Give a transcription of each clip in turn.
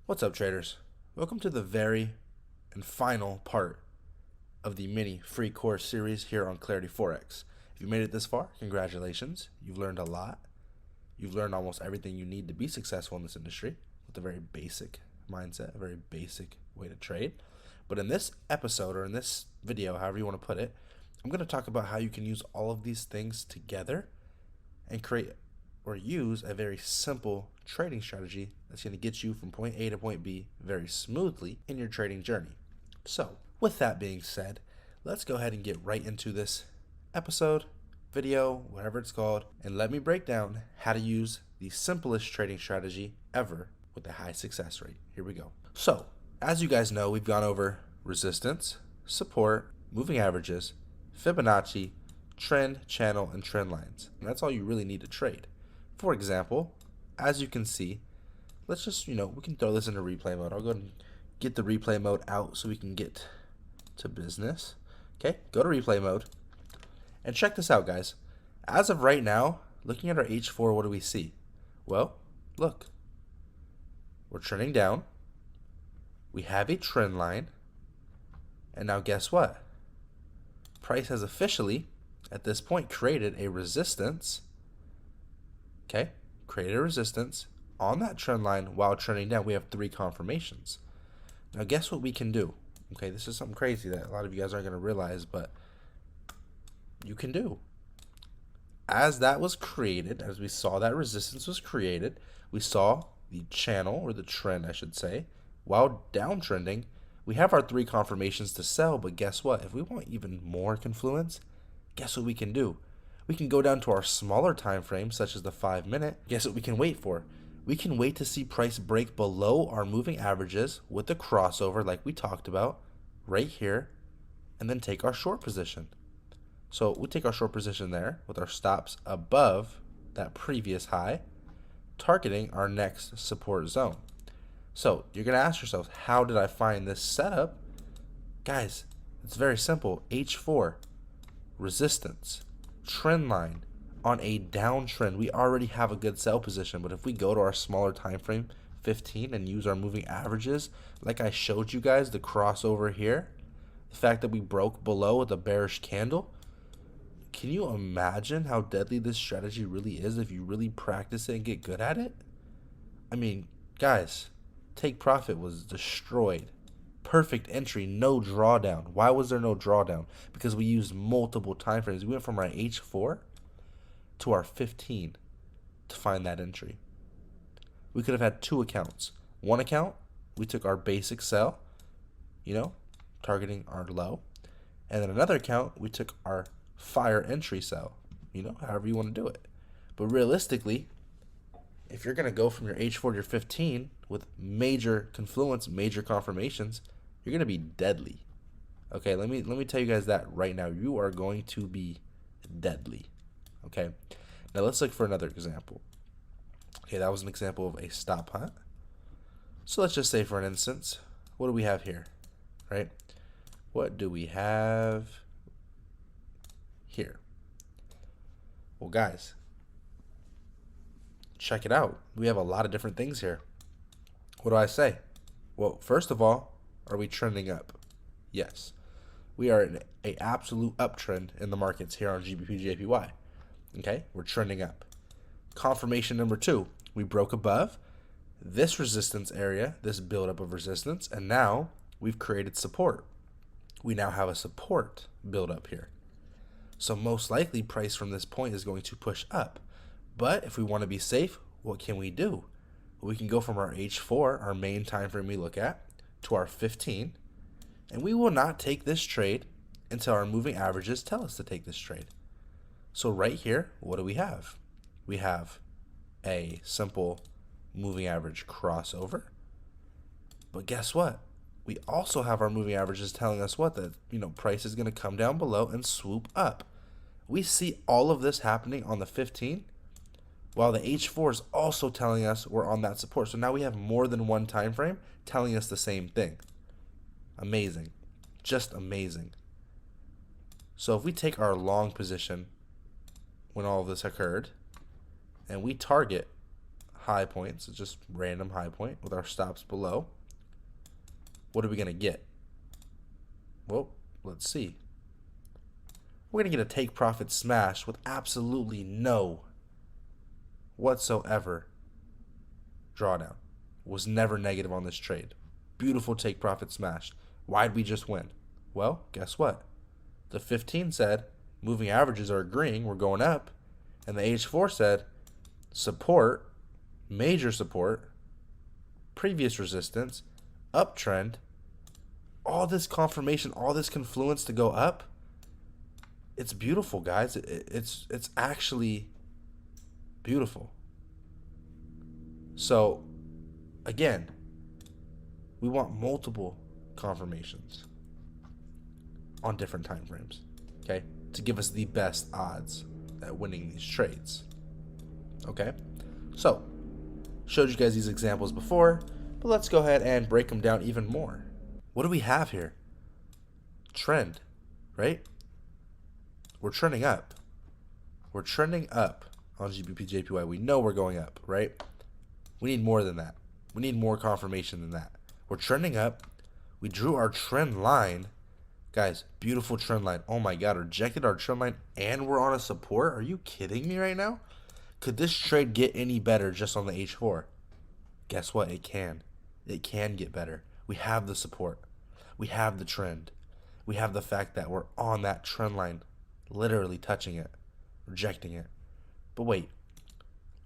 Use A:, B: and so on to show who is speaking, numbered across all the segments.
A: What's up, traders? Welcome to the very and final part of the mini free course series here on Clarity Forex. If you made it this far, congratulations. You've learned a lot. You've learned almost everything you need to be successful in this industry with a very basic mindset, a very basic way to trade. But in this episode, or in this video, however you want to put it, I'm going to talk about how you can use all of these things together and create or use a very simple trading strategy that's going to get you from point A to point B very smoothly in your trading journey. So, with that being said, let's go ahead and get right into this episode, video, whatever it's called, and let me break down how to use the simplest trading strategy ever with a high success rate. Here we go. So, as you guys know, we've gone over resistance, support, moving averages, Fibonacci, trend, channel, and trend lines. And that's all you really need to trade. For example, as you can see, let's just, we can throw this into replay mode. I'll go ahead and get the replay mode out so we can get to business. Okay, go to replay mode. And check this out, guys. As of right now, looking at our H4, what do we see? Well, look. We're trending down. We have a trend line. And now guess what? Price has officially, at this point, created a resistance. Okay, created a resistance on that trend line while trending down. We have 3 confirmations. Now guess what we can do? Okay, this is something crazy that a lot of you guys aren't going to realize, but you can do. As that was created, as we saw that resistance was created, we saw the channel, or the trend I should say, while downtrending, we have our 3 confirmations to sell, but guess what? If we want even more confluence, guess what we can do? We can go down to our smaller time frames, such as the 5-minute. Guess what we can wait for? We can wait to see price break below our moving averages with the crossover like we talked about right here, and then take our short position. So we take our short position there with our stops above that previous high, targeting our next support zone. So you're going to ask yourself, how did I find this setup? Guys, it's very simple. H4, resistance, trend line on a downtrend. We already have a good sell position, but if we go to our smaller time frame, 15, and use our moving averages, like I showed you guys, the crossover here, the fact that we broke below with a bearish candle, can you imagine how deadly this strategy really is if you really practice it and get good at it? I mean, guys, take profit was destroyed. Perfect entry, no drawdown. Why was there no drawdown? Because we used multiple time frames. We went from our H4 to our 15 to find that entry. We could have had 2 accounts. One account, we took our basic sell, targeting our low. And then another account, we took our fire entry sell, however you want to do it. But realistically, if you're going to go from your H4 to your 15 with major confluence, major confirmations, you're going to be deadly. Okay, let me tell you guys that right now. You are going to be deadly. Okay, now let's look for another example. Okay, that was an example of a stop hunt. So let's just say, for an instance, what do we have here, right? What do we have here? Well, guys, check it out. We have a lot of different things here. What do I say? Well, first of all, are we trending up? Yes. We are in an absolute uptrend in the markets here on GBP/JPY. Okay, we're trending up. Confirmation number 2, we broke above this resistance area, this buildup of resistance, and now we've created support. We now have a support buildup here. So most likely price from this point is going to push up. But if we want to be safe, what can we do? We can go from our H4, our main time frame we look at, to our 15, and we will not take this trade until our moving averages tell us to take this trade. So right here, what do we have? We have a simple moving average crossover. But guess what? We also have our moving averages telling us what? That, price is going to come down below and swoop up. We see all of this happening on the 15, while the H4 is also telling us we're on that support. So now we have more than one time frame telling us the same thing. Amazing. Just amazing. So if we take our long position when all of this occurred, and we target high points. It's just random high point with our stops below. What are we going to get? Well, let's see. We're going to get a take profit smash with absolutely no whatsoever drawdown. Was never negative on this trade. Beautiful take profit smash. Why'd we just win? Well, guess what? The 15 said moving averages are agreeing, we're going up. And the H4 said support, major support, previous resistance, uptrend, all this confirmation, all this confluence to go up. It's beautiful, guys. It's actually beautiful. So, again, we want multiple confirmations on different time frames, okay, to give us the best odds at winning these trades. Okay, so showed you guys these examples before, but let's go ahead and break them down even more. What do we have here? Trend, right? We're trending up. We're trending up on GBP JPY. We know we're going up, right? We need more than that. We need more confirmation than that. We're trending up. We drew our trend line. Guys, beautiful trend line. Oh my God, rejected our trend line and we're on a support? Are you kidding me right now? Could this trade get any better just on the H4? Guess what? It can. It can get better. We have the support. We have the trend. We have the fact that we're on that trend line, literally touching it, rejecting it. But wait,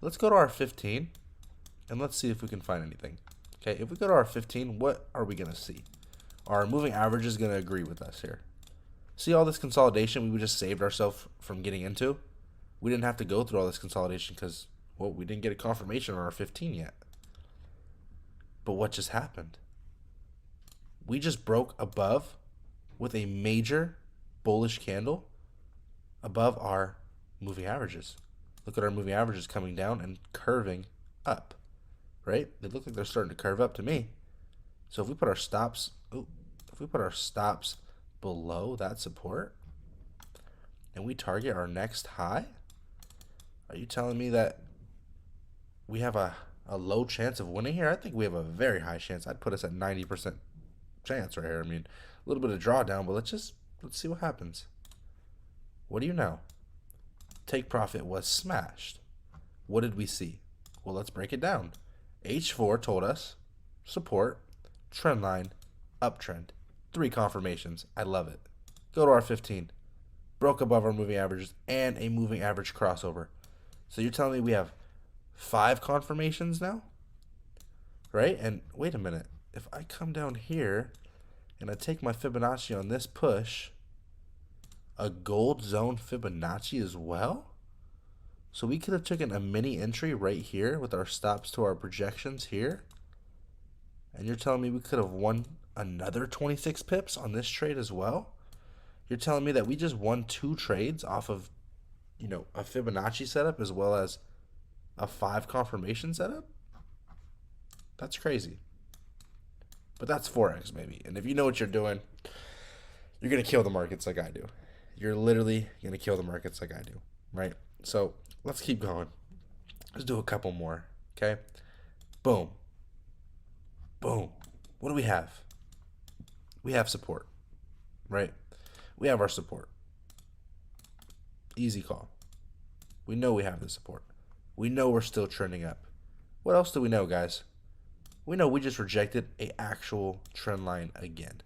A: let's go to our 15 and let's see if we can find anything. Okay, if we go to our 15, what are we going to see? Our moving average is going to agree with us here. See all this consolidation we just saved ourselves from getting into? We didn't have to go through all this consolidation because, well, we didn't get a confirmation on our 15 yet. But what just happened? We just broke above with a major bullish candle above our moving averages. Look at our moving averages coming down and curving up, right? They look like they're starting to curve up to me. So if we put our stops, below that support and we target our next high, are you telling me that we have a low chance of winning here? I think we have a very high chance. I'd put us at 90% chance right here. I mean, a little bit of drawdown, but let's see what happens. What do you know? Take profit was smashed. What did we see? Well, let's break it down. H4 told us support, trend line, uptrend. 3 confirmations. I love it. Go to our 15. Broke above our moving averages and a moving average crossover. So you're telling me we have 5 confirmations now? Right? And wait a minute. If I come down here and I take my Fibonacci on this push, a gold zone Fibonacci as well? So we could have taken a mini entry right here with our stops to our projections here. And you're telling me we could have won another 26 pips on this trade as well? You're telling me that we just won 2 trades off of, a Fibonacci setup as well as a 5 confirmation setup? That's crazy. But that's Forex, maybe. And if you know what you're doing, you're going to kill the markets like I do. You're literally going to kill the markets like I do, right? So let's keep going. Let's do a couple more, okay? Boom. Boom. What do we have? We have support, right? We have our support. Easy call. We know we have the support. We know we're still trending up. What else do we know, guys? We know we just rejected an actual trend line again.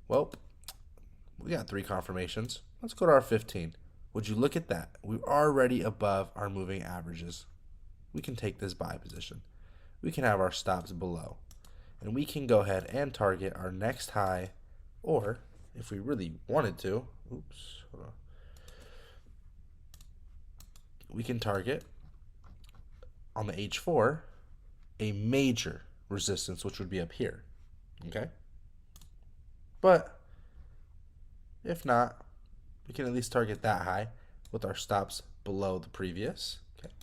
A: Well, we got 3 confirmations. Let's go to our 15. Would you look at that? We're already above our moving averages. We can take this buy position. We can have our stops below. And we can go ahead and target our next high, or if we really wanted to, hold on. We can target on the H4 a major resistance, which would be up here, okay? But if not, we can at least target that high with our stops below the previous, okay?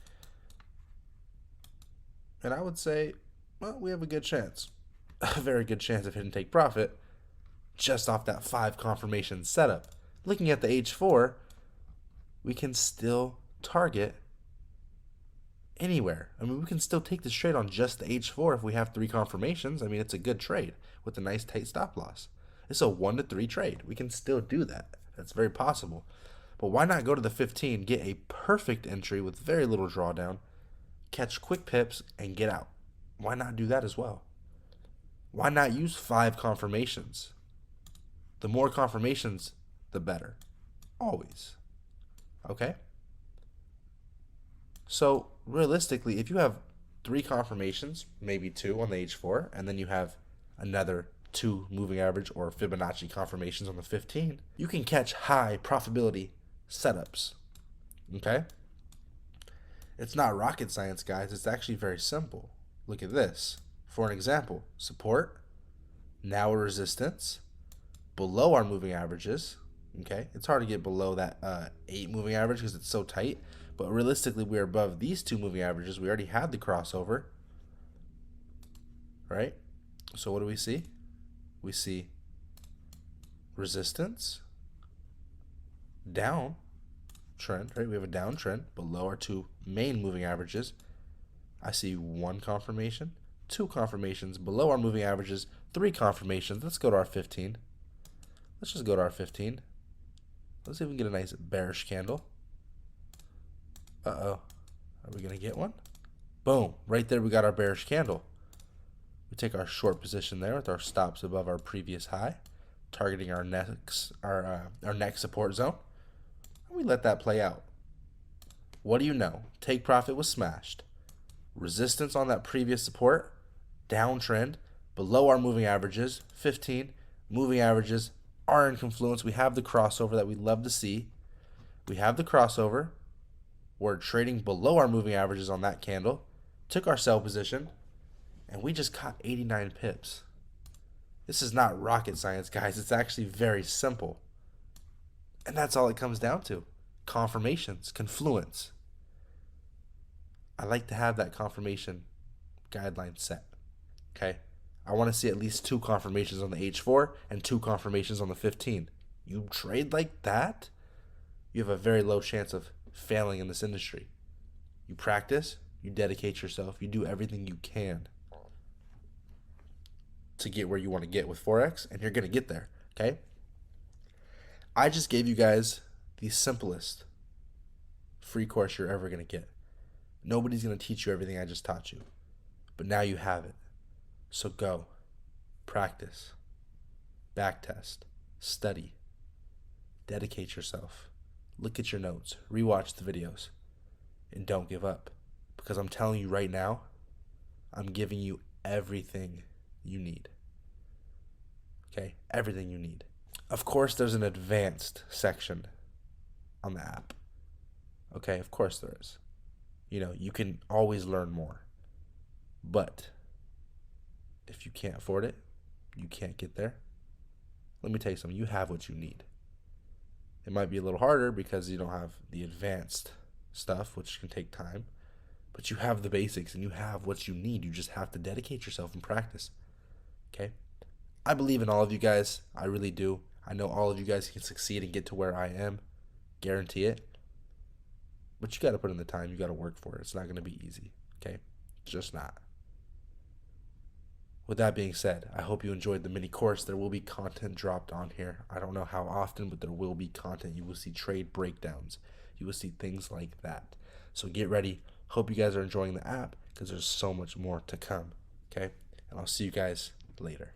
A: And I would say, well, we have a good chance, a very good chance of hitting take profit just off that 5 confirmation setup. Looking at the H4, we can still target anywhere. I mean, we can still take this trade on just the H4 if we have 3 confirmations. I mean, it's a good trade with a nice tight stop loss. It's a 1 to 3 trade. We can still do that. That's very possible. But why not go to the 15, get a perfect entry with very little drawdown, catch quick pips, and get out? Why not do that as well? Why not use 5 confirmations? The more confirmations, the better. Always. Okay? So, realistically, if you have 3 confirmations, maybe 2 on the H4, and then you have another 2 moving average or Fibonacci confirmations on the 15, you can catch high profitability setups. Okay? It's not rocket science, guys. It's actually very simple. Look at this. For an example, support, now a resistance, below our moving averages. Okay? It's hard to get below that 8 moving average because it's so tight. But realistically, we're above these 2 moving averages. We already had the crossover. Right? So what do we see? We see resistance, down trend, right? We have a downtrend below our 2 main moving averages. I see 1 confirmation, 2 confirmations below our moving averages, 3 confirmations. Let's go to our 15. Let's just go to our 15. Let's see if we can get a nice bearish candle. Uh-oh. Are we going to get one? Boom. Right there we got our bearish candle. We take our short position there with our stops above our previous high, targeting our next support zone. And we let that play out. What do you know? Take profit was smashed. Resistance on that previous support, downtrend, below our moving averages, 15. Moving averages are in confluence. We have the crossover that we love to see. We have the crossover. We're trading below our moving averages on that candle. Took our sell position, and we just caught 89 pips. This is not rocket science, guys. It's actually very simple. And that's all it comes down to. Confirmations, confluence. I like to have that confirmation guideline set. Okay? I want to see at least 2 confirmations on the H4 and 2 confirmations on the 15. You trade like that, you have a very low chance of failing in this industry. You practice, you dedicate yourself, you do everything you can to get where you want to get with Forex, and you're going to get there, okay? I just gave you guys the simplest free course you're ever going to get. Nobody's going to teach you everything I just taught you, but now you have it. So go, practice, backtest, study, dedicate yourself. Look at your notes, rewatch the videos, and don't give up. Because I'm telling you right now, I'm giving you everything you need. Okay? Everything you need. Of course, there's an advanced section on the app. Okay? Of course there is. You know, you can always learn more. But if you can't afford it, you can't get there. Let me tell you something. You have what you need. It might be a little harder because you don't have the advanced stuff, which can take time. But you have the basics and you have what you need. You just have to dedicate yourself and practice. Okay? I believe in all of you guys. I really do. I know all of you guys can succeed and get to where I am. Guarantee it. But you got to put in the time. You got to work for it. It's not going to be easy. Okay? It's just not. With that being said, I hope you enjoyed the mini course. There will be content dropped on here. I don't know how often, but there will be content. You will see trade breakdowns. You will see things like that. So get ready. Hope you guys are enjoying the app because there's so much more to come. Okay? And I'll see you guys later.